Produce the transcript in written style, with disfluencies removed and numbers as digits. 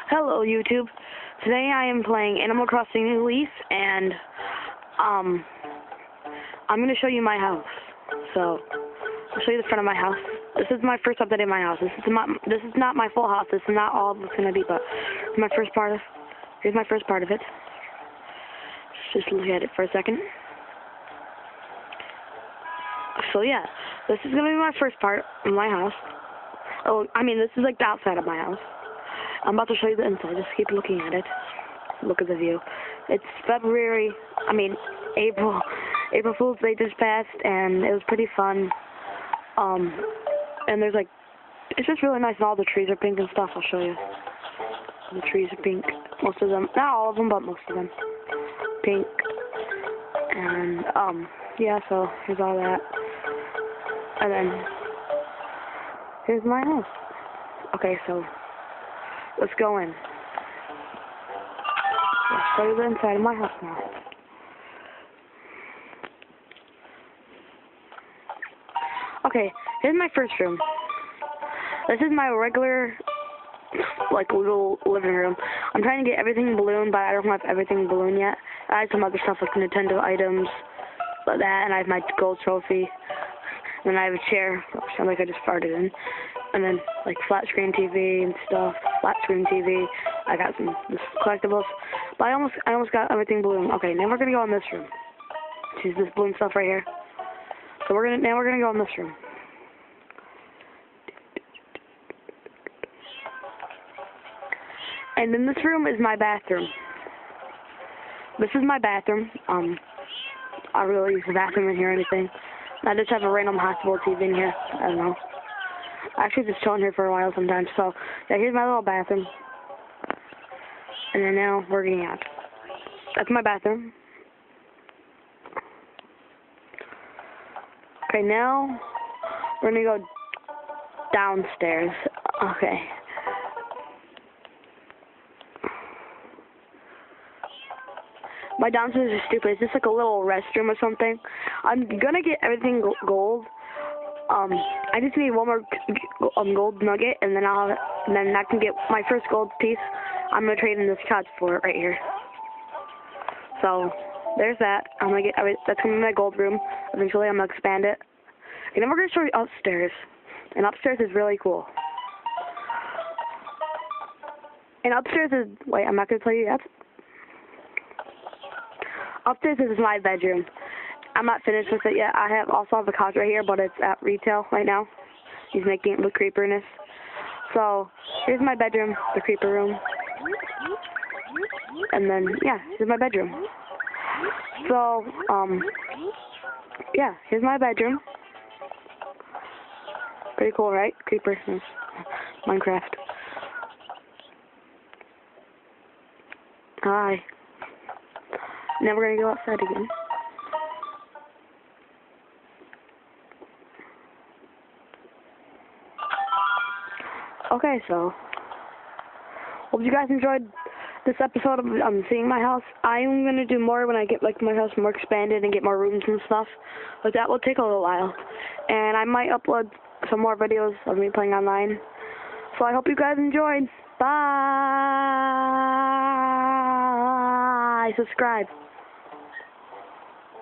Hello YouTube. Today I am playing Animal Crossing New Leaf and I'm going to show you my house. So I'll show you the front of my house. This is my first update in my house. This is not my full house. This is not all it's going to be, but here's my first part of it. Just look at it for a second. So yeah, this is going to be my first part of my house. Oh, I mean, this is like the outside of my house. I'm about to show you the inside. Just keep looking at it. Look at the view. It's April Fool's Day just passed, and it was pretty fun. And it's just really nice, and all the trees are pink and stuff. I'll show you. The trees are pink. Most of them. Not all of them, but most of them. Pink. And, yeah, so here's all that. And then, here's my house. Okay, so let's go in. I'll show you the inside of my house now. Okay, here's my first room. This is my regular, little living room. I'm trying to get everything ballooned, but I don't have everything ballooned yet. I have some other stuff like Nintendo items, like that, and I have my gold trophy. And then I have a chair, which I just farted in. And then, flat screen TV and stuff. Flat screen TV. I got some collectibles. But I almost got everything ballooned. Okay, now we're gonna go in this room. See this balloon stuff right here? So now we're gonna go in this room. And in this room is my bathroom. This is my bathroom. I really use the bathroom in here or anything. I just have a random hospital TV in here. I don't know. I actually just chill in here for a while sometimes. So, yeah, here's my little bathroom. And then now we're getting out. That's my bathroom. Okay, now we're going to go downstairs. Okay. My downstairs is stupid. It's just like a little restroom or something. I'm gonna get everything gold. I just need one more gold nugget, and then I can get my first gold piece. I'm gonna trade in this couch for it right here. So there's that. That's gonna be my gold room. Eventually, I'm gonna expand it. And then we're gonna show you upstairs. And upstairs is really cool. And upstairs is I'm not gonna tell you yet. Upstairs is my bedroom. I'm not finished with it yet. I also have a couch right here, but it's at retail right now. He's making it look creeperness. So, here's my bedroom, the creeper room. And then, yeah, here's my bedroom. So, yeah, here's my bedroom. Pretty cool, right? Creeperness. Minecraft. Hi. Now we're going to go outside again. Okay, so hope you guys enjoyed this episode of seeing my house. I'm going to do more when I get my house more expanded and get more rooms and stuff. But that will take a little while. And I might upload some more videos of me playing online. So I hope you guys enjoyed. Bye! Subscribe.